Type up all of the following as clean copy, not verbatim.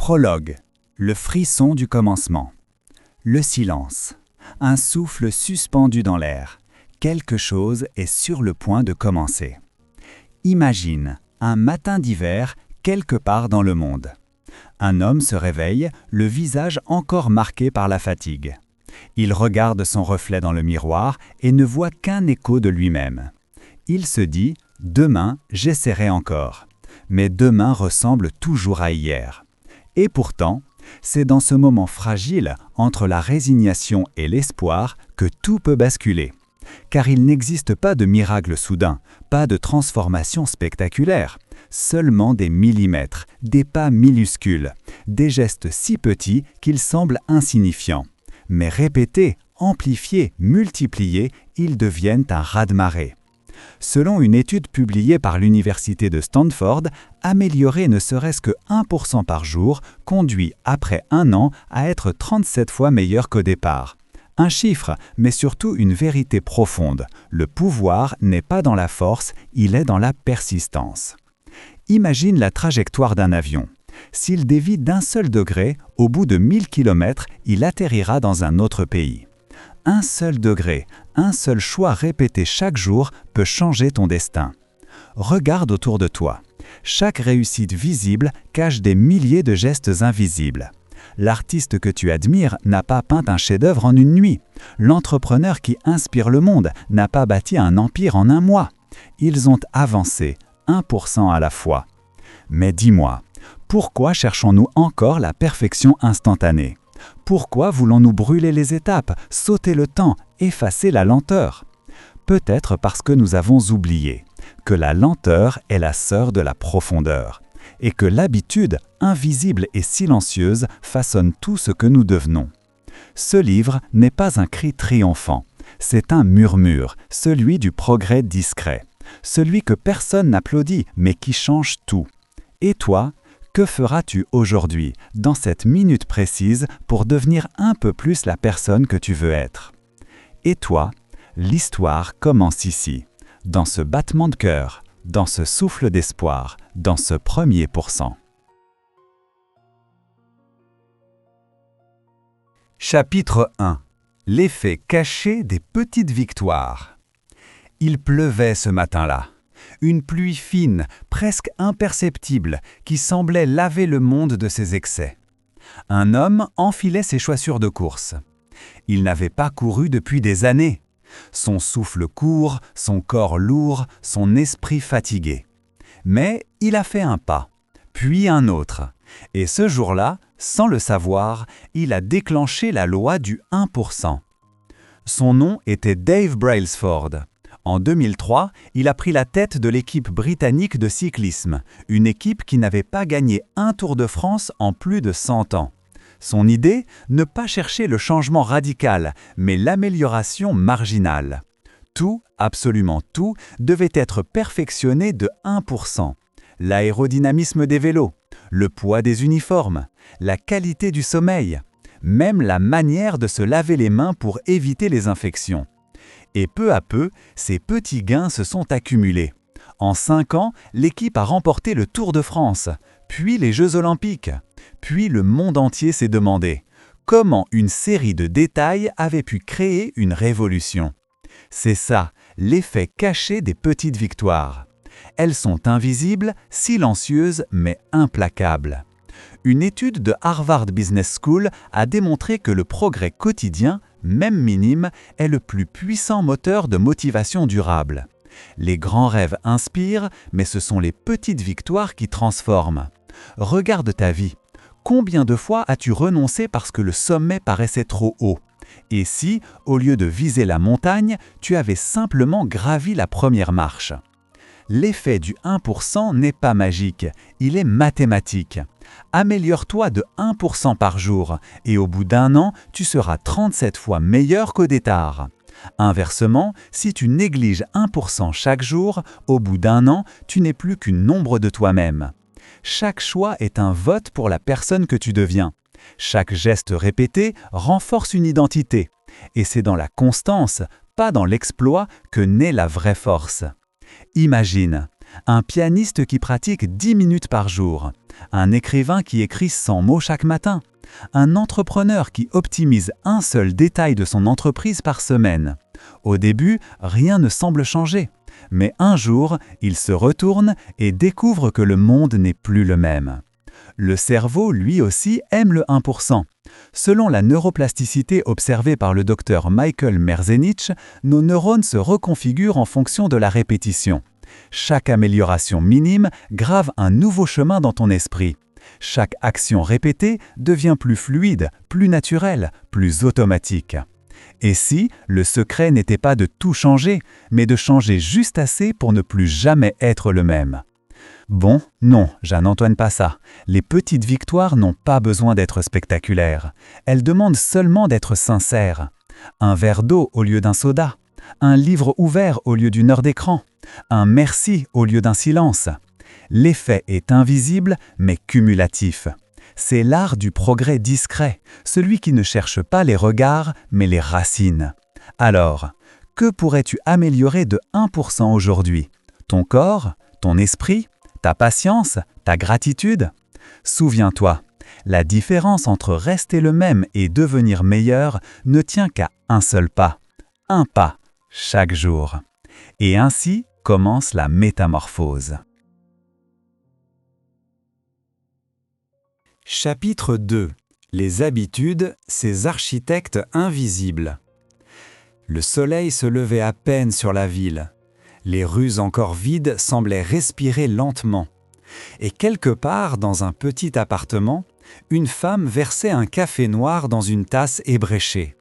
Prologue, le frisson du commencement. Le silence, un souffle suspendu dans l'air. Quelque chose est sur le point de commencer. Imagine un matin d'hiver quelque part dans le monde. Un homme se réveille, le visage encore marqué par la fatigue. Il regarde son reflet dans le miroir et ne voit qu'un écho de lui-même. Il se dit « Demain, j'essaierai encore ». Mais demain ressemble toujours à hier. Et pourtant, c'est dans ce moment fragile, entre la résignation et l'espoir, que tout peut basculer. Car il n'existe pas de miracle soudain, pas de transformation spectaculaire, seulement des millimètres, des pas minuscules, des gestes si petits qu'ils semblent insignifiants. Mais répétés, amplifiés, multipliés, ils deviennent un raz-de-marée. Selon une étude publiée par l'Université de Stanford, améliorer ne serait-ce que 1% par jour conduit après un an à être 37 fois meilleur qu'au départ. Un chiffre, mais surtout une vérité profonde. Le pouvoir n'est pas dans la force, il est dans la persistance. Imagine la trajectoire d'un avion. S'il dévie d'un seul degré, au bout de 1000 km, il atterrira dans un autre pays. Un seul degré, un seul choix répété chaque jour peut changer ton destin. Regarde autour de toi. Chaque réussite visible cache des milliers de gestes invisibles. L'artiste que tu admires n'a pas peint un chef-d'œuvre en une nuit. L'entrepreneur qui inspire le monde n'a pas bâti un empire en un mois. Ils ont avancé, 1% à la fois. Mais dis-moi, pourquoi cherchons-nous encore la perfection instantanée ? Pourquoi voulons-nous brûler les étapes, sauter le temps, effacer la lenteur ? Peut-être parce que nous avons oublié que la lenteur est la sœur de la profondeur et que l'habitude, invisible et silencieuse, façonne tout ce que nous devenons. Ce livre n'est pas un cri triomphant, c'est un murmure, celui du progrès discret, celui que personne n'applaudit mais qui change tout. Et toi ? Que feras-tu aujourd'hui, dans cette minute précise, pour devenir un peu plus la personne que tu veux être ? Et toi, l'histoire commence ici, dans ce battement de cœur, dans ce souffle d'espoir, dans ce premier pourcent. Chapitre 1. L'effet caché des petites victoires. Il pleuvait ce matin-là. Une pluie fine, presque imperceptible, qui semblait laver le monde de ses excès. Un homme enfilait ses chaussures de course. Il n'avait pas couru depuis des années. Son souffle court, son corps lourd, son esprit fatigué. Mais il a fait un pas, puis un autre. Et ce jour-là, sans le savoir, il a déclenché la loi du 1%. Son nom était Dave Brailsford. En 2003, il a pris la tête de l'équipe britannique de cyclisme, une équipe qui n'avait pas gagné un Tour de France en plus de 100 ans. Son idée, ne pas chercher le changement radical, mais l'amélioration marginale. Tout, absolument tout, devait être perfectionné de 1%. L'aérodynamisme des vélos, le poids des uniformes, la qualité du sommeil, même la manière de se laver les mains pour éviter les infections. Et peu à peu, ces petits gains se sont accumulés. En 5 ans, l'équipe a remporté le Tour de France, puis les Jeux Olympiques. Puis le monde entier s'est demandé comment une série de détails avait pu créer une révolution. C'est ça, l'effet caché des petites victoires. Elles sont invisibles, silencieuses, mais implacables. Une étude de Harvard Business School a démontré que le progrès quotidien, même minime, est le plus puissant moteur de motivation durable. Les grands rêves inspirent, mais ce sont les petites victoires qui transforment. Regarde ta vie. Combien de fois as-tu renoncé parce que le sommet paraissait trop haut ? Et si, au lieu de viser la montagne, tu avais simplement gravi la première marche ? L'effet du 1% n'est pas magique, il est mathématique. Améliore-toi de 1% par jour et au bout d'un an, tu seras 37 fois meilleur qu'au départ. Inversement, si tu négliges 1% chaque jour, au bout d'un an, tu n'es plus qu'une ombre de toi-même. Chaque choix est un vote pour la personne que tu deviens. Chaque geste répété renforce une identité. Et c'est dans la constance, pas dans l'exploit, que naît la vraie force. Imagine, un pianiste qui pratique 10 minutes par jour, un écrivain qui écrit 100 mots chaque matin, un entrepreneur qui optimise un seul détail de son entreprise par semaine. Au début, rien ne semble changer, mais un jour, il se retourne et découvre que le monde n'est plus le même. Le cerveau, lui aussi, aime le 1%. Selon la neuroplasticité observée par le docteur Michael Merzenich, nos neurones se reconfigurent en fonction de la répétition. Chaque amélioration minime grave un nouveau chemin dans ton esprit. Chaque action répétée devient plus fluide, plus naturelle, plus automatique. Et si le secret n'était pas de tout changer, mais de changer juste assez pour ne plus jamais être le même? Bon, non, Jeanne-Antoine pas ça. Les petites victoires n'ont pas besoin d'être spectaculaires. Elles demandent seulement d'être sincères. Un verre d'eau au lieu d'un soda. Un livre ouvert au lieu d'une heure d'écran. Un merci au lieu d'un silence. L'effet est invisible mais cumulatif. C'est l'art du progrès discret, celui qui ne cherche pas les regards mais les racines. Alors, que pourrais-tu améliorer de 1% aujourd'hui? Ton corps? Ton esprit? Ta patience? Ta gratitude? Souviens-toi, la différence entre rester le même et devenir meilleur ne tient qu'à un seul pas. Un pas, chaque jour. Et ainsi commence la métamorphose. Chapitre 2. Les habitudes, ces architectes invisibles. Le soleil se levait à peine sur la ville. Les rues encore vides semblaient respirer lentement. Et quelque part, dans un petit appartement, une femme versait un café noir dans une tasse ébréchée.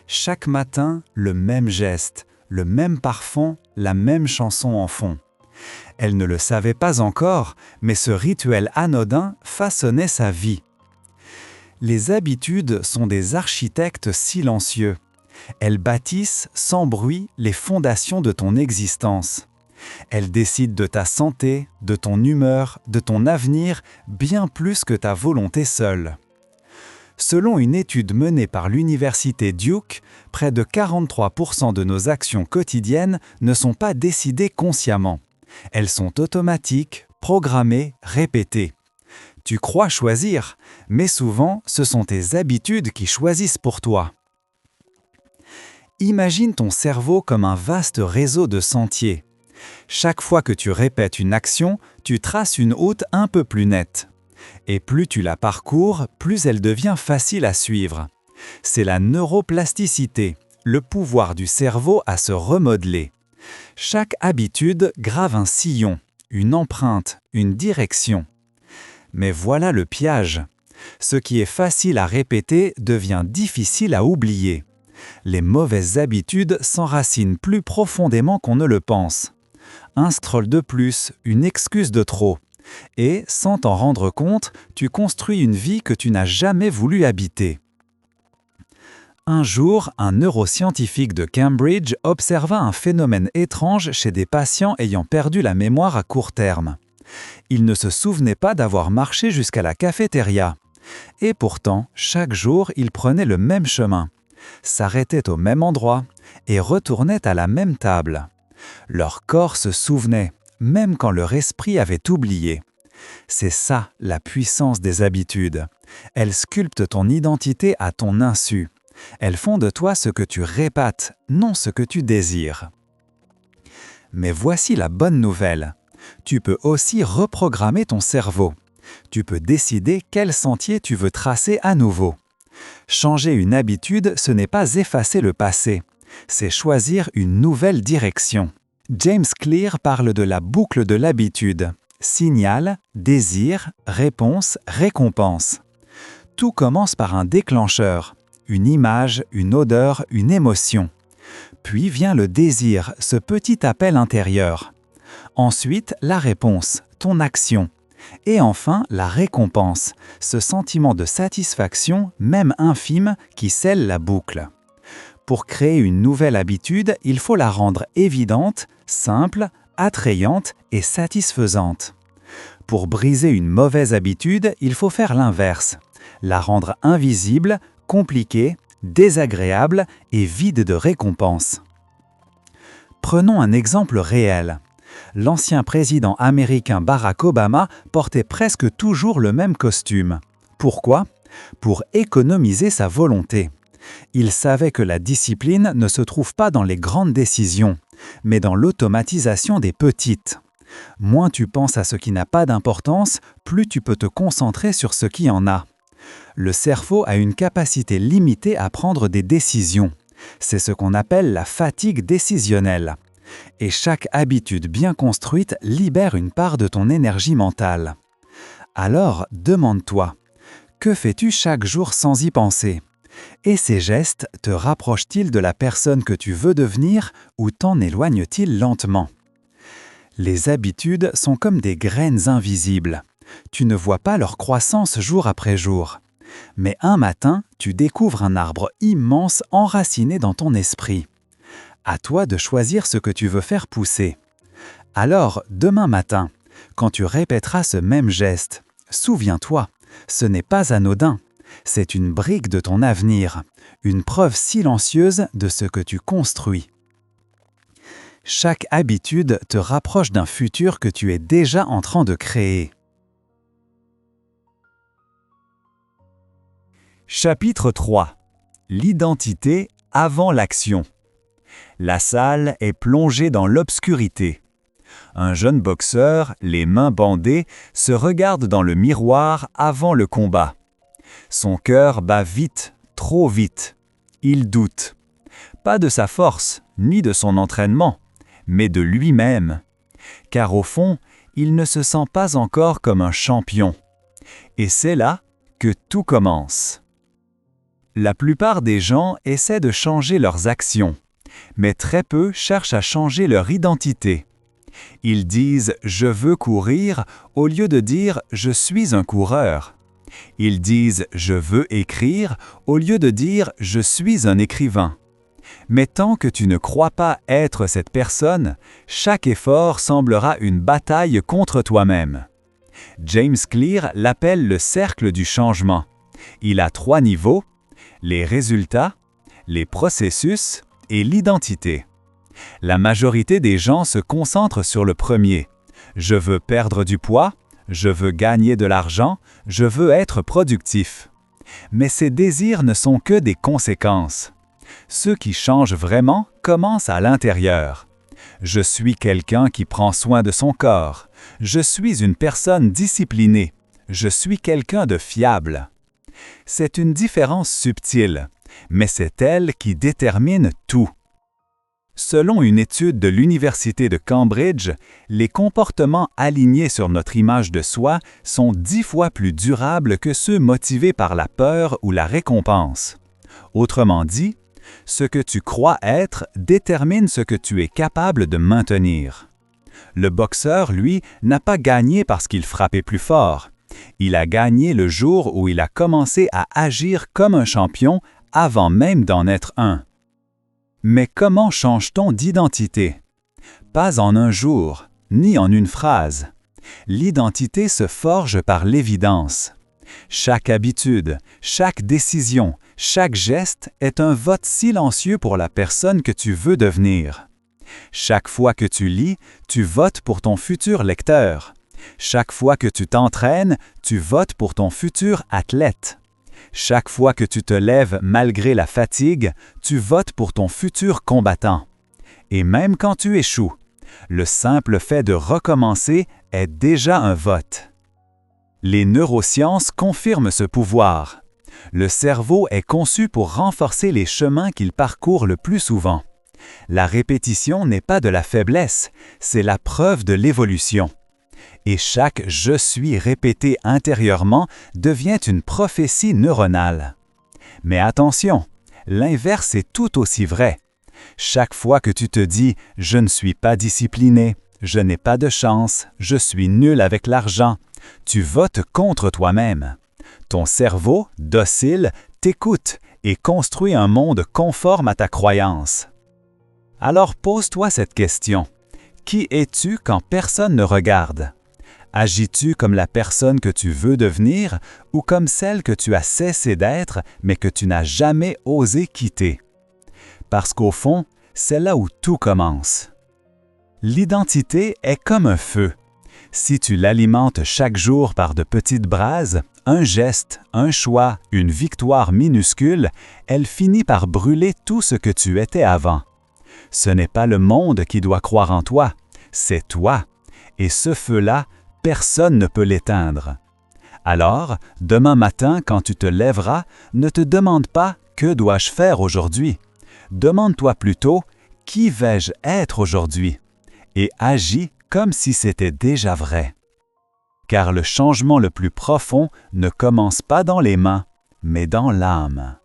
Chaque matin, le même geste, le même parfum, la même chanson en fond. Elle ne le savait pas encore, mais ce rituel anodin façonnait sa vie. Les habitudes sont des architectes silencieux. Elles bâtissent, sans bruit, les fondations de ton existence. Elles décident de ta santé, de ton humeur, de ton avenir, bien plus que ta volonté seule. Selon une étude menée par l'université Duke, près de 43% de nos actions quotidiennes ne sont pas décidées consciemment. Elles sont automatiques, programmées, répétées. Tu crois choisir, mais souvent, ce sont tes habitudes qui choisissent pour toi. Imagine ton cerveau comme un vaste réseau de sentiers. Chaque fois que tu répètes une action, tu traces une route un peu plus nette. Et plus tu la parcours, plus elle devient facile à suivre. C'est la neuroplasticité, le pouvoir du cerveau à se remodeler. Chaque habitude grave un sillon, une empreinte, une direction. Mais voilà le piège. Ce qui est facile à répéter devient difficile à oublier. Les mauvaises habitudes s'enracinent plus profondément qu'on ne le pense. Un stroll de plus, une excuse de trop. Et, sans t'en rendre compte, tu construis une vie que tu n'as jamais voulu habiter. Un jour, un neuroscientifique de Cambridge observa un phénomène étrange chez des patients ayant perdu la mémoire à court terme. Ils ne se souvenaient pas d'avoir marché jusqu'à la cafétéria. Et pourtant, chaque jour, ils prenaient le même chemin, s'arrêtaient au même endroit et retournaient à la même table. Leur corps se souvenait, même quand leur esprit avait oublié. C'est ça, la puissance des habitudes. Elles sculptent ton identité à ton insu. Elles font de toi ce que tu répètes, non ce que tu désires. Mais voici la bonne nouvelle. Tu peux aussi reprogrammer ton cerveau. Tu peux décider quel sentier tu veux tracer à nouveau. Changer une habitude, ce n'est pas effacer le passé. C'est choisir une nouvelle direction. James Clear parle de la boucle de l'habitude. Signal, désir, réponse, récompense. Tout commence par un déclencheur. Une image, une odeur, une émotion. Puis vient le désir, ce petit appel intérieur. Ensuite, la réponse, ton action. Et enfin, la récompense, ce sentiment de satisfaction, même infime, qui scelle la boucle. Pour créer une nouvelle habitude, il faut la rendre évidente, simple, attrayante et satisfaisante. Pour briser une mauvaise habitude, il faut faire l'inverse. La rendre invisible, compliquée, désagréable et vide de récompense. Prenons un exemple réel. L'ancien président américain Barack Obama portait presque toujours le même costume. Pourquoi? Pour économiser sa volonté. Il savait que la discipline ne se trouve pas dans les grandes décisions, mais dans l'automatisation des petites. Moins tu penses à ce qui n'a pas d'importance, plus tu peux te concentrer sur ce qui en a. Le cerveau a une capacité limitée à prendre des décisions. C'est ce qu'on appelle la fatigue décisionnelle. Et chaque habitude bien construite libère une part de ton énergie mentale. Alors, demande-toi, que fais-tu chaque jour sans y penser? Et ces gestes te rapprochent-ils de la personne que tu veux devenir ou t'en éloignent-ils lentement? Les habitudes sont comme des graines invisibles. Tu ne vois pas leur croissance jour après jour. Mais un matin, tu découvres un arbre immense enraciné dans ton esprit. À toi de choisir ce que tu veux faire pousser. Alors, demain matin, quand tu répéteras ce même geste, souviens-toi, ce n'est pas anodin. C'est une brique de ton avenir, une preuve silencieuse de ce que tu construis. Chaque habitude te rapproche d'un futur que tu es déjà en train de créer. Chapitre 3. L'identité avant l'action. La salle est plongée dans l'obscurité. Un jeune boxeur, les mains bandées, se regarde dans le miroir avant le combat. Son cœur bat vite, trop vite. Il doute. Pas de sa force, ni de son entraînement, mais de lui-même. Car au fond, il ne se sent pas encore comme un champion. Et c'est là que tout commence. La plupart des gens essaient de changer leurs actions, mais très peu cherchent à changer leur identité. Ils disent « je veux courir » au lieu de dire « je suis un coureur ». Ils disent « je veux écrire » au lieu de dire « je suis un écrivain ». Mais tant que tu ne crois pas être cette personne, chaque effort semblera une bataille contre toi-même. James Clear l'appelle le cercle du changement. Il a 3 niveaux: les résultats, les processus et l'identité. La majorité des gens se concentrent sur le premier. Je veux perdre du poids, je veux gagner de l'argent, je veux être productif. Mais ces désirs ne sont que des conséquences. Ceux qui changent vraiment commencent à l'intérieur. Je suis quelqu'un qui prend soin de son corps. Je suis une personne disciplinée. Je suis quelqu'un de fiable. C'est une différence subtile, mais c'est elle qui détermine tout. Selon une étude de l'Université de Cambridge, les comportements alignés sur notre image de soi sont 10 fois plus durables que ceux motivés par la peur ou la récompense. Autrement dit, ce que tu crois être détermine ce que tu es capable de maintenir. Le boxeur, lui, n'a pas gagné parce qu'il frappait plus fort. Il a gagné le jour où il a commencé à agir comme un champion avant même d'en être un. Mais comment change-t-on d'identité? Pas en un jour, ni en une phrase. L'identité se forge par l'évidence. Chaque habitude, chaque décision, chaque geste est un vote silencieux pour la personne que tu veux devenir. Chaque fois que tu lis, tu votes pour ton futur lecteur. Chaque fois que tu t'entraînes, tu votes pour ton futur athlète. Chaque fois que tu te lèves malgré la fatigue, tu votes pour ton futur combattant. Et même quand tu échoues, le simple fait de recommencer est déjà un vote. Les neurosciences confirment ce pouvoir. Le cerveau est conçu pour renforcer les chemins qu'il parcourt le plus souvent. La répétition n'est pas de la faiblesse, c'est la preuve de l'évolution. Et chaque « je suis » répété intérieurement devient une prophétie neuronale. Mais attention, l'inverse est tout aussi vrai. Chaque fois que tu te dis « je ne suis pas discipliné »,« je n'ai pas de chance »,« je suis nul avec l'argent », tu votes contre toi-même. Ton cerveau, docile, t'écoute et construit un monde conforme à ta croyance. Alors pose-toi cette question. Qui es-tu quand personne ne regarde? Agis-tu comme la personne que tu veux devenir ou comme celle que tu as cessé d'être mais que tu n'as jamais osé quitter? Parce qu'au fond, c'est là où tout commence. L'identité est comme un feu. Si tu l'alimentes chaque jour par de petites brases, un geste, un choix, une victoire minuscule, elle finit par brûler tout ce que tu étais avant. Ce n'est pas le monde qui doit croire en toi, c'est toi. Et ce feu-là, personne ne peut l'éteindre. Alors, demain matin, quand tu te lèveras, ne te demande pas « Que dois-je faire aujourd'hui ?» Demande-toi plutôt « Qui vais-je être aujourd'hui ?» et agis comme si c'était déjà vrai. Car le changement le plus profond ne commence pas dans les mains, mais dans l'âme.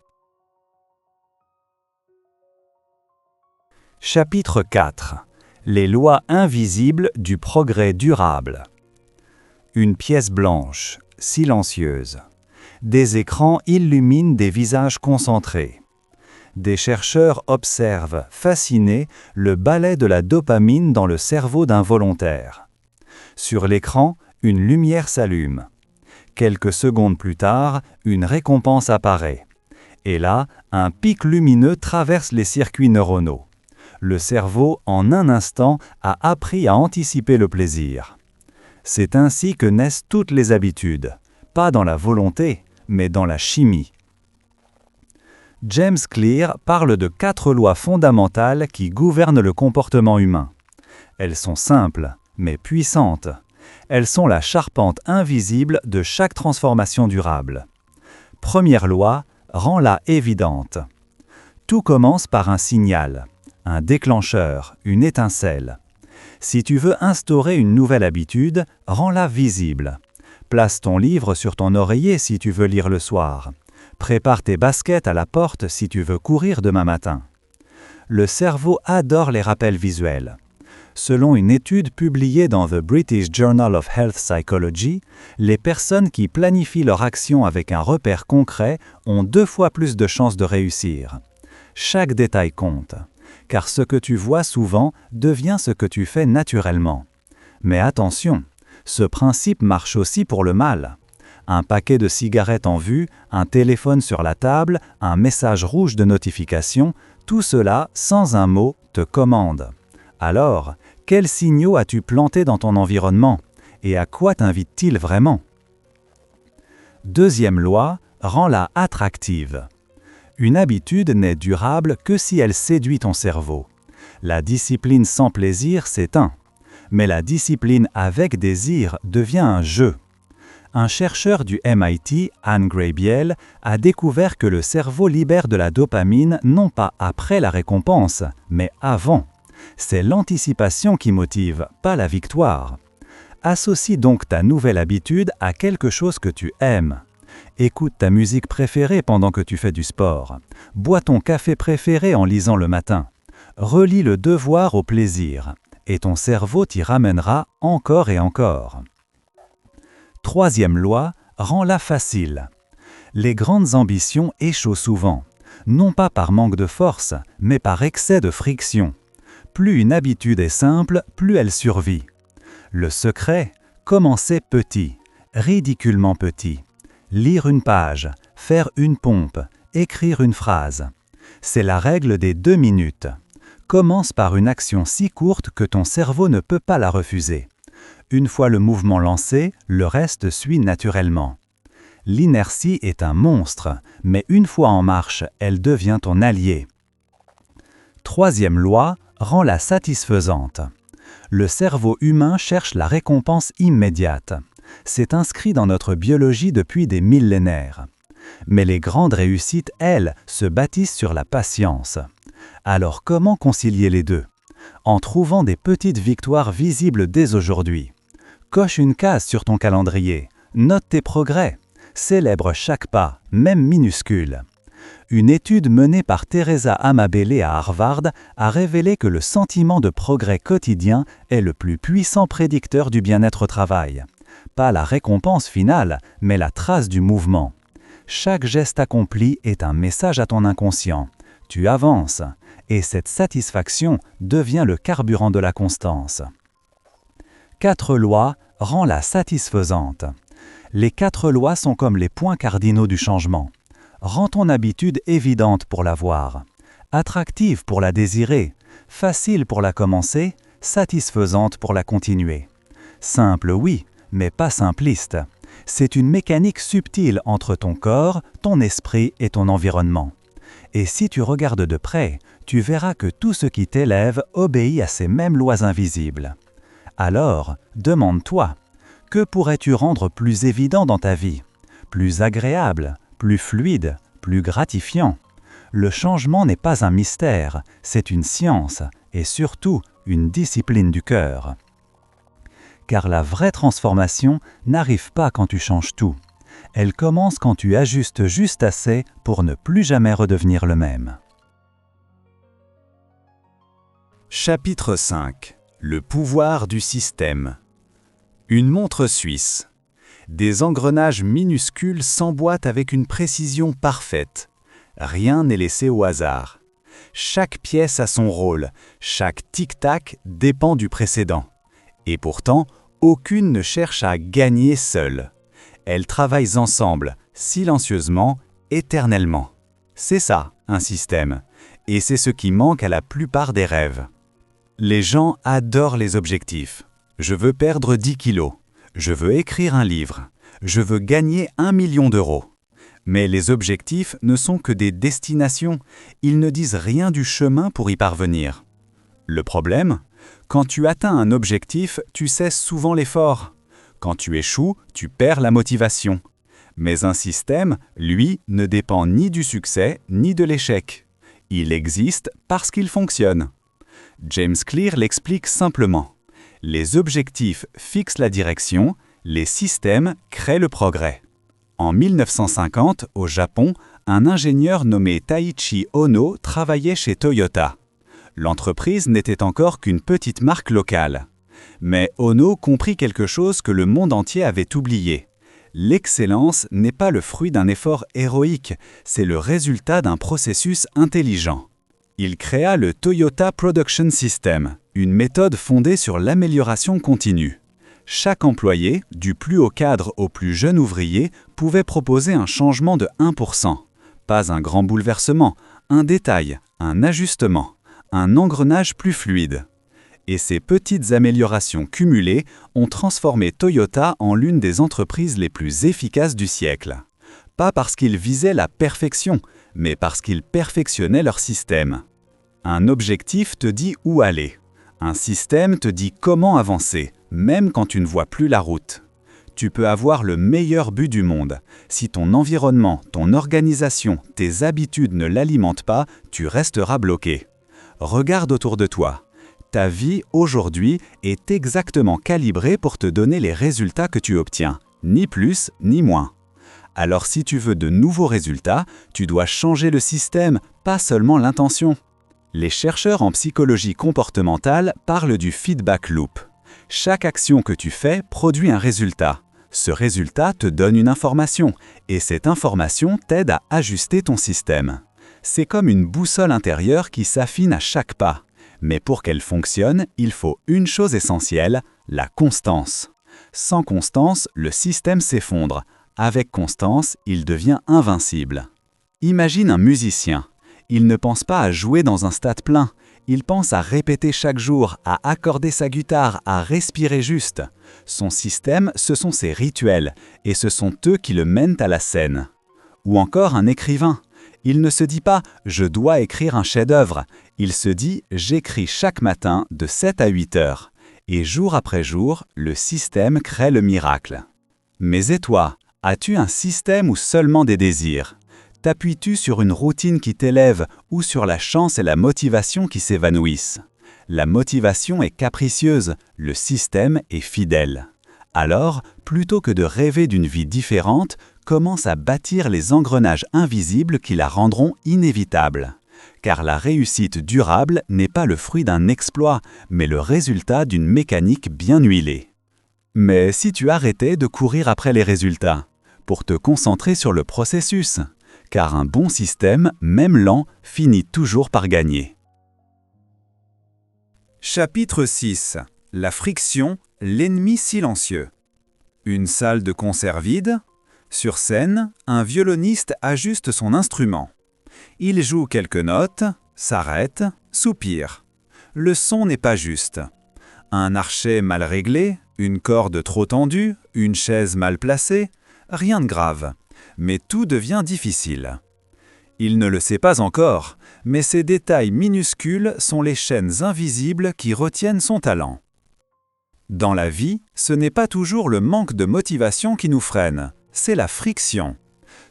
Chapitre 4. Les lois invisibles du progrès durable. Une pièce blanche, silencieuse. Des écrans illuminent des visages concentrés. Des chercheurs observent, fascinés, le ballet de la dopamine dans le cerveau d'un volontaire. Sur l'écran, une lumière s'allume. Quelques secondes plus tard, une récompense apparaît. Et là, un pic lumineux traverse les circuits neuronaux. Le cerveau, en un instant, a appris à anticiper le plaisir. C'est ainsi que naissent toutes les habitudes, pas dans la volonté, mais dans la chimie. James Clear parle de 4 lois fondamentales qui gouvernent le comportement humain. Elles sont simples, mais puissantes. Elles sont la charpente invisible de chaque transformation durable. Première loi, rends-la évidente. Tout commence par un signal, un déclencheur, une étincelle. Si tu veux instaurer une nouvelle habitude, rends-la visible. Place ton livre sur ton oreiller si tu veux lire le soir. Prépare tes baskets à la porte si tu veux courir demain matin. Le cerveau adore les rappels visuels. Selon une étude publiée dans The British Journal of Health Psychology, les personnes qui planifient leur action avec un repère concret ont 2 fois plus de chances de réussir. Chaque détail compte, car ce que tu vois souvent devient ce que tu fais naturellement. Mais attention, ce principe marche aussi pour le mal. Un paquet de cigarettes en vue, un téléphone sur la table, un message rouge de notification, tout cela, sans un mot, te commande. Alors, quels signaux as-tu plantés dans ton environnement? Et à quoi t'invite-t-il vraiment? Deuxième loi, rends-la attractive. Une habitude n'est durable que si elle séduit ton cerveau. La discipline sans plaisir s'éteint. Mais la discipline avec désir devient un jeu. Un chercheur du MIT, Anne Graybiel, a découvert que le cerveau libère de la dopamine non pas après la récompense, mais avant. C'est l'anticipation qui motive, pas la victoire. Associe donc ta nouvelle habitude à quelque chose que tu aimes. Écoute ta musique préférée pendant que tu fais du sport. Bois ton café préféré en lisant le matin. Relie le devoir au plaisir. Et ton cerveau t'y ramènera encore et encore. Troisième loi, rends-la facile. Les grandes ambitions échouent souvent, non pas par manque de force, mais par excès de friction. Plus une habitude est simple, plus elle survit. Le secret, commencer petit, ridiculement petit. Lire une page, faire une pompe, écrire une phrase. C'est la règle des 2 minutes. Commence par une action si courte que ton cerveau ne peut pas la refuser. Une fois le mouvement lancé, le reste suit naturellement. L'inertie est un monstre, mais une fois en marche, elle devient ton allié. Troisième loi, rends-la satisfaisante. Le cerveau humain cherche la récompense immédiate. C'est inscrit dans notre biologie depuis des millénaires. Mais les grandes réussites, elles, se bâtissent sur la patience. Alors comment concilier les deux? En trouvant des petites victoires visibles dès aujourd'hui. Coche une case sur ton calendrier, note tes progrès, célèbre chaque pas, même minuscule. Une étude menée par Teresa Amabile à Harvard a révélé que le sentiment de progrès quotidien est le plus puissant prédicteur du bien-être au travail. Pas la récompense finale, mais la trace du mouvement. Chaque geste accompli est un message à ton inconscient. Tu avances, et cette satisfaction devient le carburant de la constance. 4 lois, rends-la satisfaisante. Les 4 lois sont comme les points cardinaux du changement. Rends ton habitude évidente pour la voir, attractive pour la désirer, facile pour la commencer, satisfaisante pour la continuer. Simple, oui, mais pas simpliste. C'est une mécanique subtile entre ton corps, ton esprit et ton environnement. Et si tu regardes de près, tu verras que tout ce qui t'élève obéit à ces mêmes lois invisibles. Alors, demande-toi, que pourrais-tu rendre plus évident dans ta vie, plus agréable, plus fluide, plus gratifiant? Le changement n'est pas un mystère, c'est une science et surtout une discipline du cœur. Car la vraie transformation n'arrive pas quand tu changes tout. Elle commence quand tu ajustes juste assez pour ne plus jamais redevenir le même. Chapitre 5. Le pouvoir du système. Une montre suisse. Des engrenages minuscules s'emboîtent avec une précision parfaite. Rien n'est laissé au hasard. Chaque pièce a son rôle, chaque tic-tac dépend du précédent. Et pourtant, aucune ne cherche à gagner seule. Elles travaillent ensemble, silencieusement, éternellement. C'est ça, un système. Et c'est ce qui manque à la plupart des rêves. Les gens adorent les objectifs. Je veux perdre 10 kilos. Je veux écrire un livre. Je veux gagner 1 million d'euros. Mais les objectifs ne sont que des destinations. Ils ne disent rien du chemin pour y parvenir. Le problème ? Quand tu atteins un objectif, tu cesses souvent l'effort. Quand tu échoues, tu perds la motivation. Mais un système, lui, ne dépend ni du succès ni de l'échec. Il existe parce qu'il fonctionne. James Clear l'explique simplement. Les objectifs fixent la direction, les systèmes créent le progrès. En 1950, au Japon, un ingénieur nommé Taiichi Ohno travaillait chez Toyota. L'entreprise n'était encore qu'une petite marque locale. Mais Ohno comprit quelque chose que le monde entier avait oublié. L'excellence n'est pas le fruit d'un effort héroïque, c'est le résultat d'un processus intelligent. Il créa le Toyota Production System, une méthode fondée sur l'amélioration continue. Chaque employé, du plus haut cadre au plus jeune ouvrier, pouvait proposer un changement de 1%. Pas un grand bouleversement, un détail, un ajustement, un engrenage plus fluide. Et ces petites améliorations cumulées ont transformé Toyota en l'une des entreprises les plus efficaces du siècle. Pas parce qu'ils visaient la perfection, mais parce qu'ils perfectionnaient leur système. Un objectif te dit où aller. Un système te dit comment avancer, même quand tu ne vois plus la route. Tu peux avoir le meilleur but du monde. Si ton environnement, ton organisation, tes habitudes ne l'alimentent pas, tu resteras bloqué. Regarde autour de toi. Ta vie, aujourd'hui, est exactement calibrée pour te donner les résultats que tu obtiens, ni plus ni moins. Alors si tu veux de nouveaux résultats, tu dois changer le système, pas seulement l'intention. Les chercheurs en psychologie comportementale parlent du feedback loop. Chaque action que tu fais produit un résultat. Ce résultat te donne une information, et cette information t'aide à ajuster ton système. C'est comme une boussole intérieure qui s'affine à chaque pas. Mais pour qu'elle fonctionne, il faut une chose essentielle, la constance. Sans constance, le système s'effondre. Avec constance, il devient invincible. Imagine un musicien. Il ne pense pas à jouer dans un stade plein. Il pense à répéter chaque jour, à accorder sa guitare, à respirer juste. Son système, ce sont ses rituels, et ce sont eux qui le mènent à la scène. Ou encore un écrivain. Il ne se dit pas « je dois écrire un chef-d'œuvre ». Il se dit « j'écris chaque matin de 7 à 8 heures ». Et jour après jour, le système crée le miracle. Mais et toi, as-tu un système ou seulement des désirs ? T'appuies-tu sur une routine qui t'élève ou sur la chance et la motivation qui s'évanouissent ? La motivation est capricieuse, le système est fidèle. Alors, plutôt que de rêver d'une vie différente, commence à bâtir les engrenages invisibles qui la rendront inévitable. Car la réussite durable n'est pas le fruit d'un exploit, mais le résultat d'une mécanique bien huilée. Mais si tu arrêtais de courir après les résultats, pour te concentrer sur le processus, car un bon système, même lent, finit toujours par gagner. Chapitre 6. La friction, l'ennemi silencieux. Une salle de concert vide. Sur scène, un violoniste ajuste son instrument. Il joue quelques notes, s'arrête, soupire. Le son n'est pas juste. Un archet mal réglé, une corde trop tendue, une chaise mal placée, rien de grave, mais tout devient difficile. Il ne le sait pas encore, mais ces détails minuscules sont les chaînes invisibles qui retiennent son talent. Dans la vie, ce n'est pas toujours le manque de motivation qui nous freine, c'est la friction.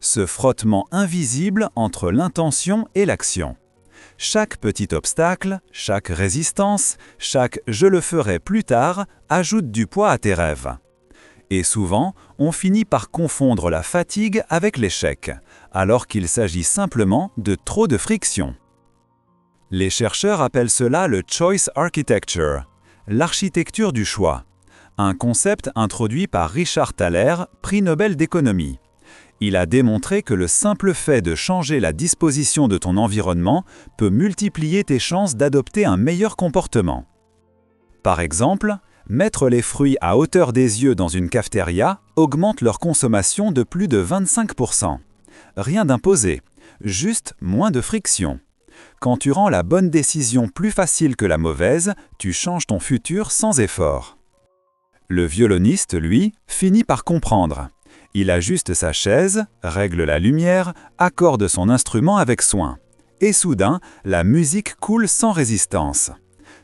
Ce frottement invisible entre l'intention et l'action. Chaque petit obstacle, chaque résistance, chaque « je le ferai plus tard » ajoute du poids à tes rêves. Et souvent, on finit par confondre la fatigue avec l'échec, alors qu'il s'agit simplement de trop de friction. Les chercheurs appellent cela le choice architecture, l'architecture du choix, un concept introduit par Richard Thaler, prix Nobel d'économie. Il a démontré que le simple fait de changer la disposition de ton environnement peut multiplier tes chances d'adopter un meilleur comportement. Par exemple, mettre les fruits à hauteur des yeux dans une cafétéria augmente leur consommation de plus de 25%. Rien d'imposé, juste moins de friction. Quand tu rends la bonne décision plus facile que la mauvaise, tu changes ton futur sans effort. Le violoniste, lui, finit par comprendre. Il ajuste sa chaise, règle la lumière, accorde son instrument avec soin. Et soudain, la musique coule sans résistance.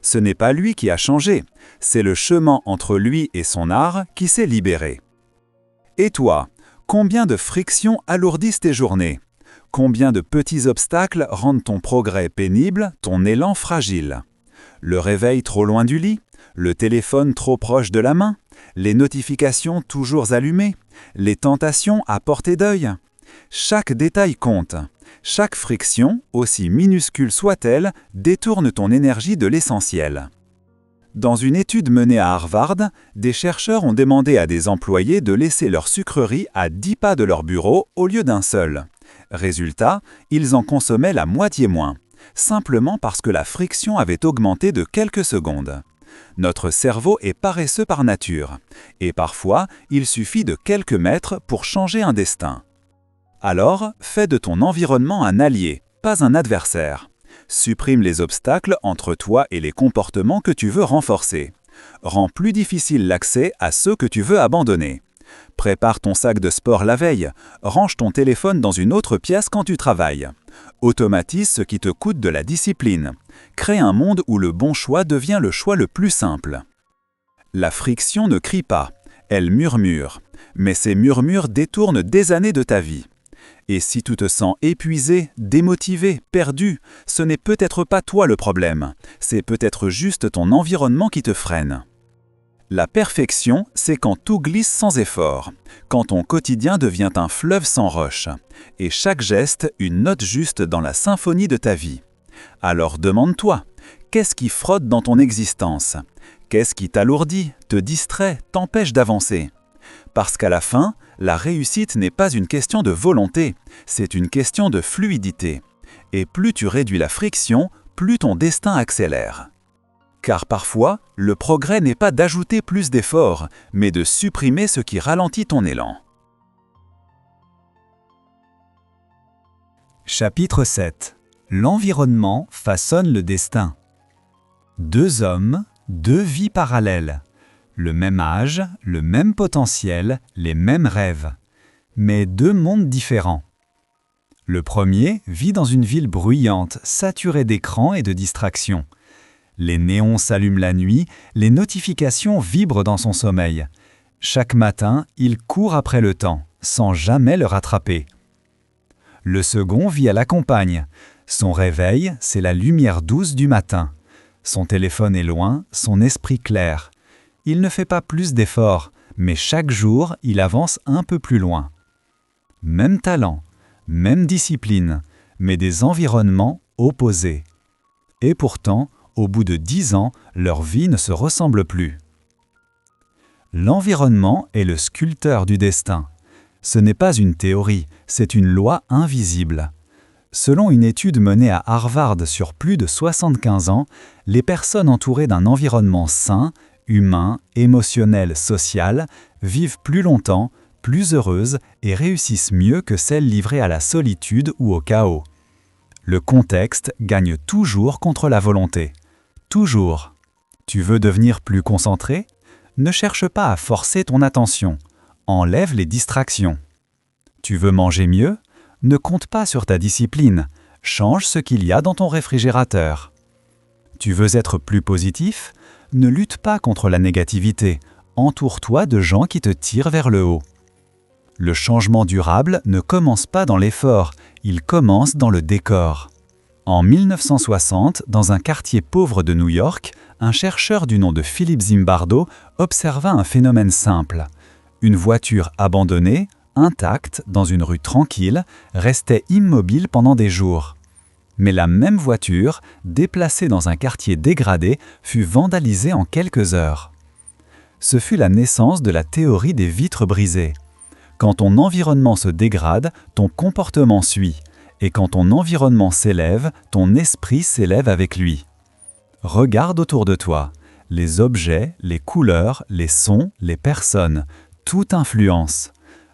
Ce n'est pas lui qui a changé, c'est le chemin entre lui et son art qui s'est libéré. Et toi, combien de frictions alourdissent tes journées? Combien de petits obstacles rendent ton progrès pénible, ton élan fragile? Le réveil trop loin du lit? Le téléphone trop proche de la main? Les notifications toujours allumées? Les tentations à portée d'œil? Chaque détail compte. Chaque friction, aussi minuscule soit-elle, détourne ton énergie de l'essentiel. Dans une étude menée à Harvard, des chercheurs ont demandé à des employés de laisser leur sucrerie à 10 pas de leur bureau au lieu d'un seul. Résultat, ils en consommaient la moitié moins, simplement parce que la friction avait augmenté de quelques secondes. Notre cerveau est paresseux par nature, et parfois, il suffit de quelques mètres pour changer un destin. Alors, fais de ton environnement un allié, pas un adversaire. Supprime les obstacles entre toi et les comportements que tu veux renforcer. Rends plus difficile l'accès à ceux que tu veux abandonner. Prépare ton sac de sport la veille. Range ton téléphone dans une autre pièce quand tu travailles. Automatise ce qui te coûte de la discipline. Crée un monde où le bon choix devient le choix le plus simple. La friction ne crie pas, elle murmure. Mais ces murmures détournent des années de ta vie. Et si tu te sens épuisé, démotivé, perdu, ce n'est peut-être pas toi le problème, c'est peut-être juste ton environnement qui te freine. La perfection, c'est quand tout glisse sans effort, quand ton quotidien devient un fleuve sans roche, et chaque geste une note juste dans la symphonie de ta vie. Alors demande-toi, qu'est-ce qui frotte dans ton existence? Qu'est-ce qui t'alourdit, te distrait, t'empêche d'avancer? Parce qu'à la fin, la réussite n'est pas une question de volonté, c'est une question de fluidité. Et plus tu réduis la friction, plus ton destin accélère. Car parfois, le progrès n'est pas d'ajouter plus d'efforts, mais de supprimer ce qui ralentit ton élan. Chapitre 7. L'environnement façonne le destin. Deux hommes, deux vies parallèles. Le même âge, le même potentiel, les mêmes rêves. Mais deux mondes différents. Le premier vit dans une ville bruyante, saturée d'écrans et de distractions. Les néons s'allument la nuit, les notifications vibrent dans son sommeil. Chaque matin, il court après le temps, sans jamais le rattraper. Le second vit à la campagne. Son réveil, c'est la lumière douce du matin. Son téléphone est loin, son esprit clair. Il ne fait pas plus d'efforts, mais chaque jour, il avance un peu plus loin. Même talent, même discipline, mais des environnements opposés. Et pourtant, au bout de 10 ans, leur vie ne se ressemble plus. L'environnement est le sculpteur du destin. Ce n'est pas une théorie, c'est une loi invisible. Selon une étude menée à Harvard sur plus de 75 ans, les personnes entourées d'un environnement sain, humain, émotionnel, social, vivent plus longtemps, plus heureuses et réussissent mieux que celles livrées à la solitude ou au chaos. Le contexte gagne toujours contre la volonté. Toujours. Tu veux devenir plus concentré? Ne cherche pas à forcer ton attention. Enlève les distractions. Tu veux manger mieux? Ne compte pas sur ta discipline. Change ce qu'il y a dans ton réfrigérateur. Tu veux être plus positif? Ne lutte pas contre la négativité. Entoure-toi de gens qui te tirent vers le haut. Le changement durable ne commence pas dans l'effort, il commence dans le décor. En 1960, dans un quartier pauvre de New York, un chercheur du nom de Philip Zimbardo observa un phénomène simple. Une voiture abandonnée, intacte, dans une rue tranquille, restait immobile pendant des jours. Mais la même voiture, déplacée dans un quartier dégradé, fut vandalisée en quelques heures. Ce fut la naissance de la théorie des vitres brisées. Quand ton environnement se dégrade, ton comportement suit. Et quand ton environnement s'élève, ton esprit s'élève avec lui. Regarde autour de toi. Les objets, les couleurs, les sons, les personnes, tout influence.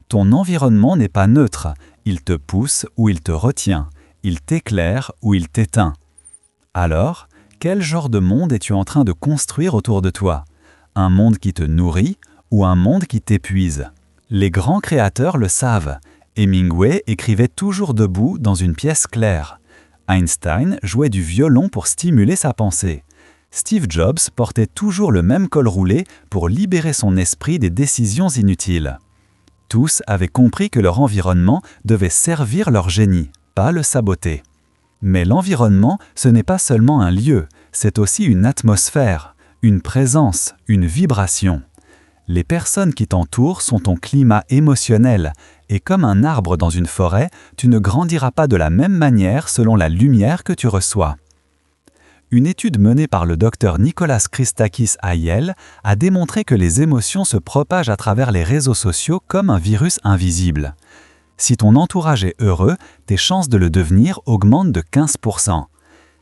Ton environnement n'est pas neutre. Il te pousse ou il te retient. Il t'éclaire ou il t'éteint. Alors, quel genre de monde es-tu en train de construire autour de toi? Un monde qui te nourrit ou un monde qui t'épuise? Les grands créateurs le savent. Hemingway écrivait toujours debout dans une pièce claire. Einstein jouait du violon pour stimuler sa pensée. Steve Jobs portait toujours le même col roulé pour libérer son esprit des décisions inutiles. Tous avaient compris que leur environnement devait servir leur génie, pas le saboter. Mais l'environnement, ce n'est pas seulement un lieu, c'est aussi une atmosphère, une présence, une vibration. Les personnes qui t'entourent sont ton climat émotionnel, et comme un arbre dans une forêt, tu ne grandiras pas de la même manière selon la lumière que tu reçois. Une étude menée par le docteur Nicholas Christakis à Yale a démontré que les émotions se propagent à travers les réseaux sociaux comme un virus invisible. Si ton entourage est heureux, tes chances de le devenir augmentent de 15%.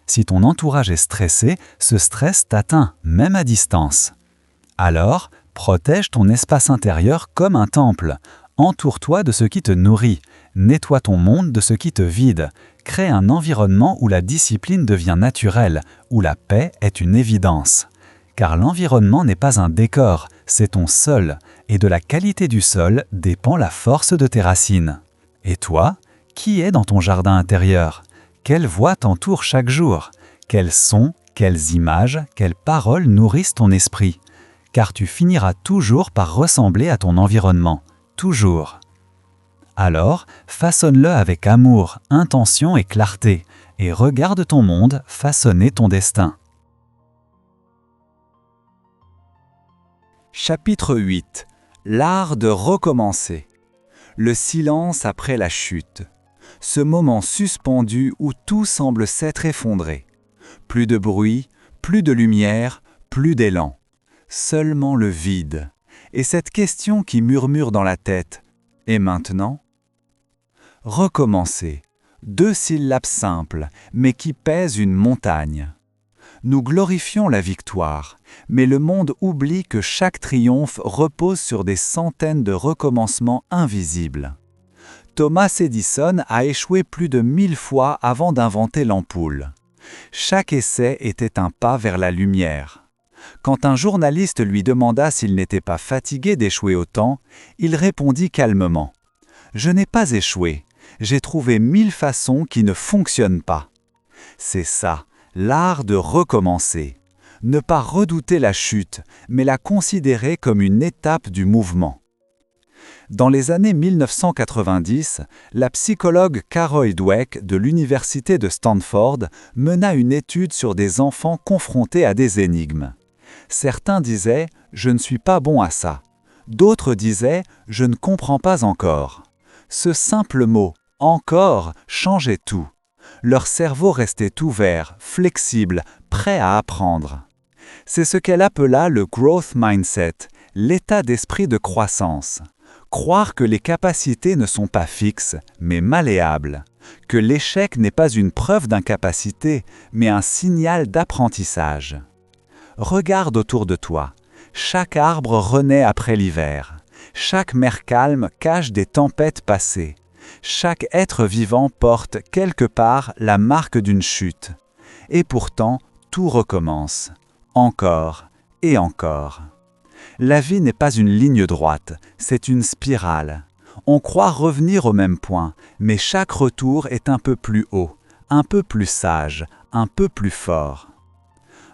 Si ton entourage est stressé, ce stress t'atteint, même à distance. Alors, protège ton espace intérieur comme un temple. Entoure-toi de ce qui te nourrit. Nettoie ton monde de ce qui te vide. Crée un environnement où la discipline devient naturelle, où la paix est une évidence. Car l'environnement n'est pas un décor, c'est ton sol, et de la qualité du sol dépend la force de tes racines. Et toi, qui est dans ton jardin intérieur? Quelles voix t'entourent chaque jour? Quels sons, quelles images, quelles paroles nourrissent ton esprit? Car tu finiras toujours par ressembler à ton environnement, toujours. Alors, façonne-le avec amour, intention et clarté, et regarde ton monde façonner ton destin. Chapitre 8. L'art de recommencer. Le silence après la chute. Ce moment suspendu où tout semble s'être effondré. Plus de bruit, plus de lumière, plus d'élan. Seulement le vide. Et cette question qui murmure dans la tête. Et maintenant? Recommencer. 2 syllabes simples, mais qui pèsent une montagne. Nous glorifions la victoire, mais le monde oublie que chaque triomphe repose sur des centaines de recommencements invisibles. Thomas Edison a échoué plus de 1000 fois avant d'inventer l'ampoule. Chaque essai était un pas vers la lumière. Quand un journaliste lui demanda s'il n'était pas fatigué d'échouer autant, il répondit calmement « Je n'ai pas échoué, j'ai trouvé 1000 façons qui ne fonctionnent pas. » C'est ça, l'art de recommencer. Ne pas redouter la chute, mais la considérer comme une étape du mouvement. Dans les années 1990, la psychologue Carol Dweck de l'université de Stanford mena une étude sur des enfants confrontés à des énigmes. Certains disaient « Je ne suis pas bon à ça ». D'autres disaient « Je ne comprends pas encore ». Ce simple mot « encore » changeait tout. Leur cerveau restait ouvert, flexible, prêt à apprendre. C'est ce qu'elle appela le growth mindset, l'état d'esprit de croissance. Croire que les capacités ne sont pas fixes, mais malléables. Que l'échec n'est pas une preuve d'incapacité, mais un signal d'apprentissage. Regarde autour de toi. Chaque arbre renaît après l'hiver. Chaque mer calme cache des tempêtes passées. Chaque être vivant porte quelque part la marque d'une chute. Et pourtant, tout recommence. encore et encore. La vie n'est pas une ligne droite, c'est une spirale. On croit revenir au même point, mais chaque retour est un peu plus haut, un peu plus sage, un peu plus fort.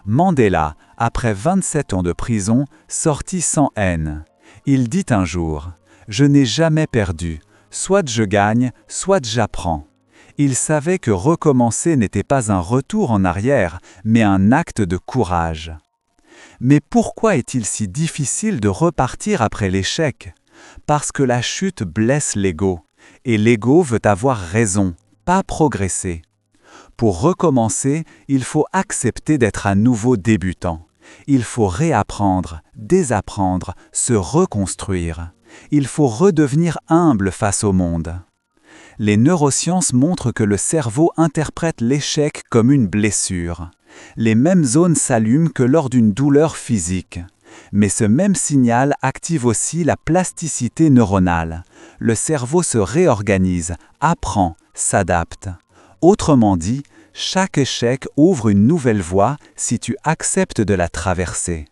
Mandela, après 27 ans de prison, sortit sans haine. Il dit un jour « Je n'ai jamais perdu, soit je gagne, soit j'apprends ». Il savait que recommencer n'était pas un retour en arrière, mais un acte de courage. Mais pourquoi est-il si difficile de repartir après l'échec ? Parce que la chute blesse l'ego, et l'ego veut avoir raison, pas progresser. Pour recommencer, il faut accepter d'être à nouveau débutant. Il faut réapprendre, désapprendre, se reconstruire. Il faut redevenir humble face au monde. Les neurosciences montrent que le cerveau interprète l'échec comme une blessure. Les mêmes zones s'allument que lors d'une douleur physique. Mais ce même signal active aussi la plasticité neuronale. Le cerveau se réorganise, apprend, s'adapte. Autrement dit, chaque échec ouvre une nouvelle voie si tu acceptes de la traverser.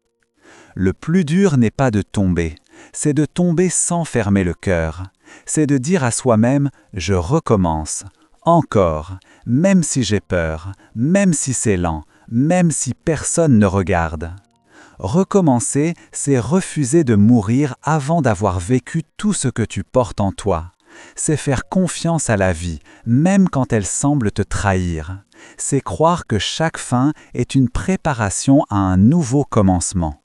Le plus dur n'est pas de tomber, c'est de tomber sans fermer le cœur. C'est de dire à soi-même « je recommence ». Encore, même si j'ai peur, même si c'est lent, même si personne ne regarde. Recommencer, c'est refuser de mourir avant d'avoir vécu tout ce que tu portes en toi. C'est faire confiance à la vie, même quand elle semble te trahir. C'est croire que chaque fin est une préparation à un nouveau commencement.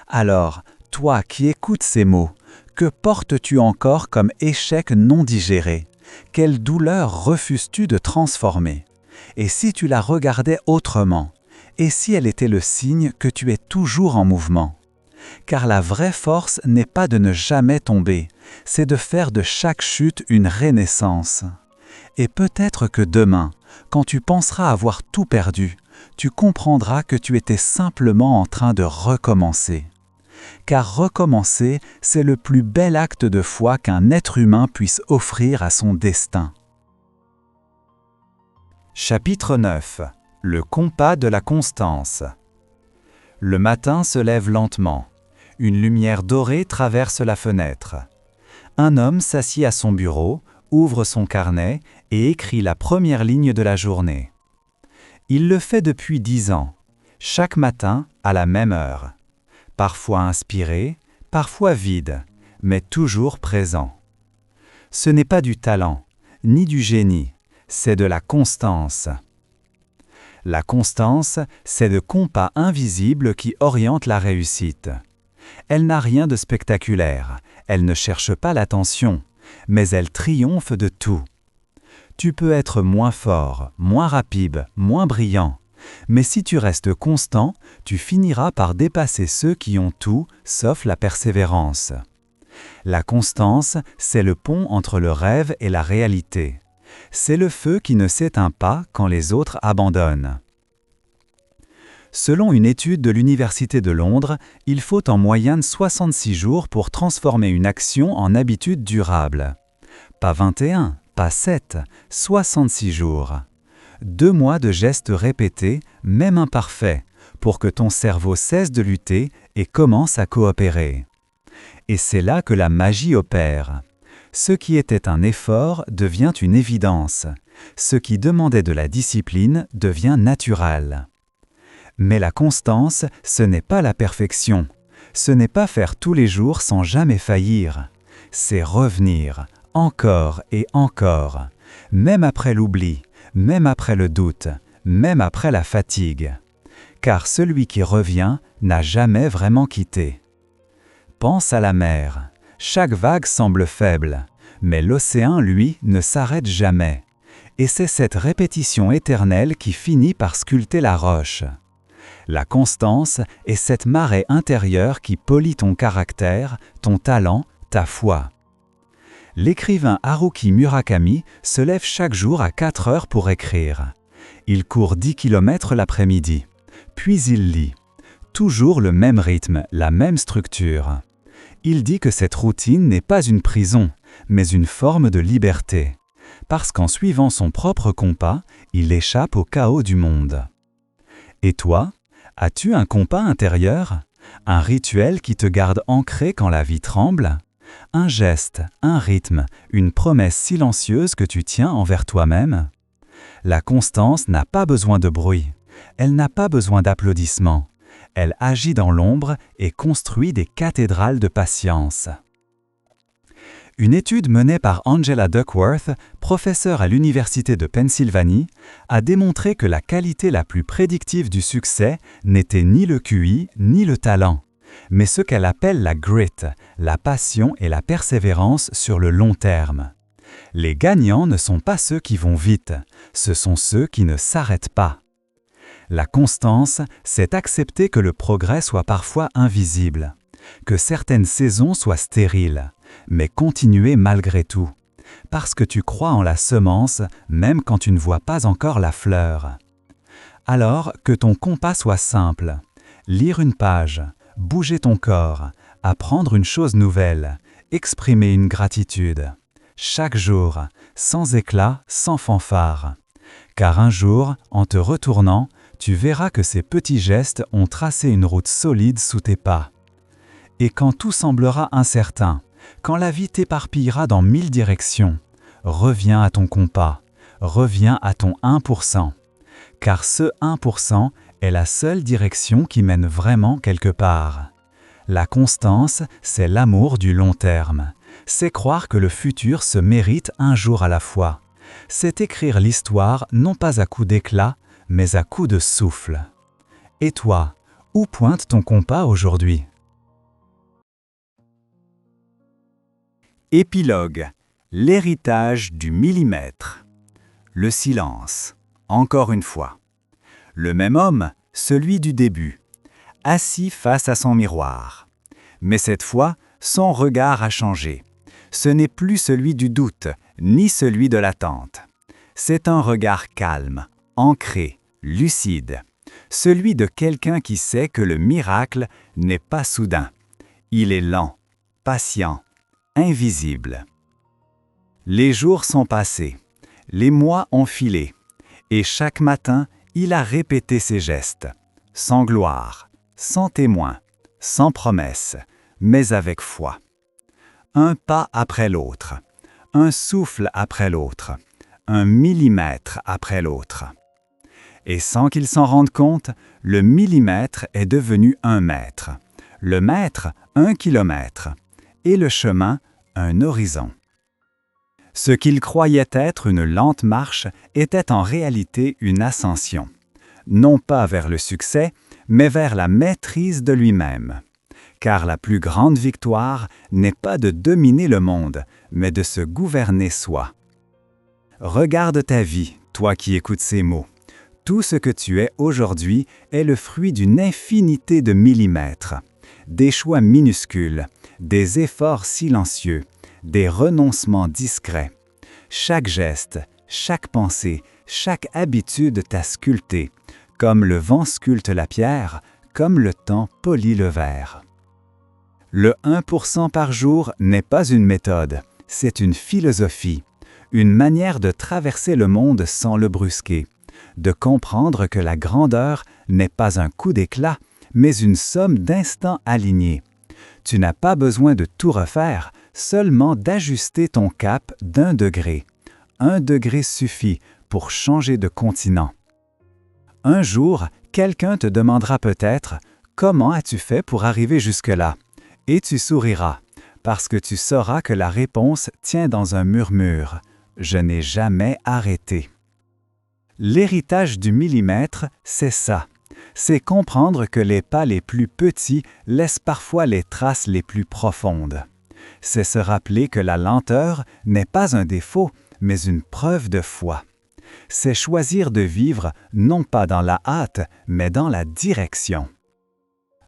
Alors, toi qui écoutes ces mots, que portes-tu encore comme échec non digéré ? Quelle douleur refuses-tu de transformer ? Et si tu la regardais autrement ? Et si elle était le signe que tu es toujours en mouvement ? Car la vraie force n'est pas de ne jamais tomber, c'est de faire de chaque chute une renaissance. Et peut-être que demain, quand tu penseras avoir tout perdu, tu comprendras que tu étais simplement en train de recommencer. Car recommencer, c'est le plus bel acte de foi qu'un être humain puisse offrir à son destin. Chapitre 9. Le compas de la constance. Le matin se lève lentement. Une lumière dorée traverse la fenêtre. Un homme s'assied à son bureau, ouvre son carnet et écrit la première ligne de la journée. Il le fait depuis 10 ans, chaque matin à la même heure. Parfois inspiré, parfois vide, mais toujours présent. Ce n'est pas du talent, ni du génie, c'est de la constance. La constance, c'est le compas invisible qui oriente la réussite. Elle n'a rien de spectaculaire, elle ne cherche pas l'attention, mais elle triomphe de tout. Tu peux être moins fort, moins rapide, moins brillant, mais si tu restes constant, tu finiras par dépasser ceux qui ont tout, sauf la persévérance. La constance, c'est le pont entre le rêve et la réalité. C'est le feu qui ne s'éteint pas quand les autres abandonnent. Selon une étude de l'Université de Londres, il faut en moyenne 66 jours pour transformer une action en habitude durable. Pas 21, pas 7, 66 jours. 2 mois de gestes répétés, même imparfaits, pour que ton cerveau cesse de lutter et commence à coopérer. Et c'est là que la magie opère. Ce qui était un effort devient une évidence. Ce qui demandait de la discipline devient naturel. Mais la constance, ce n'est pas la perfection. Ce n'est pas faire tous les jours sans jamais faillir. C'est revenir, encore et encore, même après l'oubli, même après le doute, même après la fatigue. Car celui qui revient n'a jamais vraiment quitté. Pense à la mer. Chaque vague semble faible, mais l'océan, lui, ne s'arrête jamais. Et c'est cette répétition éternelle qui finit par sculpter la roche. La constance est cette marée intérieure qui polit ton caractère, ton talent, ta foi. L'écrivain Haruki Murakami se lève chaque jour à 4 heures pour écrire. Il court 10 km l'après-midi, puis il lit. Toujours le même rythme, la même structure. Il dit que cette routine n'est pas une prison, mais une forme de liberté. Parce qu'en suivant son propre compas, il échappe au chaos du monde. Et toi, As-tu un compas intérieur? Un rituel qui te garde ancré quand la vie tremble? Un geste, un rythme, une promesse silencieuse que tu tiens envers toi-même? La constance n'a pas besoin de bruit. Elle n'a pas besoin d'applaudissements. Elle agit dans l'ombre et construit des cathédrales de patience. Une étude menée par Angela Duckworth, professeure à l'Université de Pennsylvanie, a démontré que la qualité la plus prédictive du succès n'était ni le QI ni le talent, mais ce qu'elle appelle la grit, la passion et la persévérance sur le long terme. Les gagnants ne sont pas ceux qui vont vite, ce sont ceux qui ne s'arrêtent pas. La constance, c'est accepter que le progrès soit parfois invisible, que certaines saisons soient stériles, mais continuer malgré tout, parce que tu crois en la semence même quand tu ne vois pas encore la fleur. Alors que ton compas soit simple, lire une page, bouger ton corps, apprendre une chose nouvelle, exprimer une gratitude. Chaque jour, sans éclat, sans fanfare. Car un jour, en te retournant, tu verras que ces petits gestes ont tracé une route solide sous tes pas. Et quand tout semblera incertain, quand la vie t'éparpillera dans 1000 directions, reviens à ton compas, reviens à ton 1%. Car ce 1% est la seule direction qui mène vraiment quelque part. La constance, c'est l'amour du long terme. C'est croire que le futur se mérite un jour à la fois. C'est écrire l'histoire non pas à coups d'éclat, mais à coups de souffle. Et toi, où pointe ton compas aujourd'hui? Épilogue. L'héritage du millimètre. Le silence. Encore une fois. Le même homme, celui du début, assis face à son miroir. Mais cette fois, son regard a changé. Ce n'est plus celui du doute, ni celui de l'attente. C'est un regard calme, ancré, lucide. Celui de quelqu'un qui sait que le miracle n'est pas soudain. Il est lent, patient, invisible. Les jours sont passés, les mois ont filé, et chaque matin, il a répété ses gestes, sans gloire, sans témoin, sans promesse, mais avec foi. Un pas après l'autre, un souffle après l'autre, un millimètre après l'autre. Et sans qu'il s'en rende compte, le millimètre est devenu 1 mètre, le mètre 1 kilomètre, et le chemin un horizon. Ce qu'il croyait être une lente marche était en réalité une ascension, non pas vers le succès, mais vers la maîtrise de lui-même. Car la plus grande victoire n'est pas de dominer le monde, mais de se gouverner soi. Regarde ta vie, toi qui écoutes ces mots. Tout ce que tu es aujourd'hui est le fruit d'une infinité de millimètres, des choix minuscules, des efforts silencieux, des renoncements discrets. Chaque geste, chaque pensée, chaque habitude t'a sculpté, comme le vent sculpte la pierre, comme le temps polit le verre. Le 1% par jour n'est pas une méthode, c'est une philosophie, une manière de traverser le monde sans le brusquer, de comprendre que la grandeur n'est pas un coup d'éclat, mais une somme d'instants alignés. Tu n'as pas besoin de tout refaire, seulement d'ajuster ton cap d'1 degré. 1 degré suffit pour changer de continent. Un jour, quelqu'un te demandera peut-être « Comment as-tu fait pour arriver jusque-là » et tu souriras, parce que tu sauras que la réponse tient dans un murmure « Je n'ai jamais arrêté ». L'héritage du millimètre, c'est ça. C'est comprendre que les pas les plus petits laissent parfois les traces les plus profondes. C'est se rappeler que la lenteur n'est pas un défaut, mais une preuve de foi. C'est choisir de vivre non pas dans la hâte, mais dans la direction.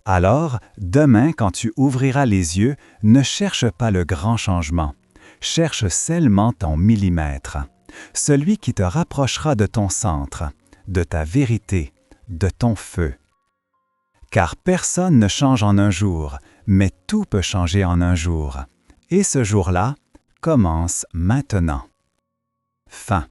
Alors, demain, quand tu ouvriras les yeux, ne cherche pas le grand changement. Cherche seulement ton millimètre, celui qui te rapprochera de ton centre, de ta vérité, de ton feu. Car personne ne change en un jour, mais tout peut changer en un jour. Et ce jour-là commence maintenant. Fin.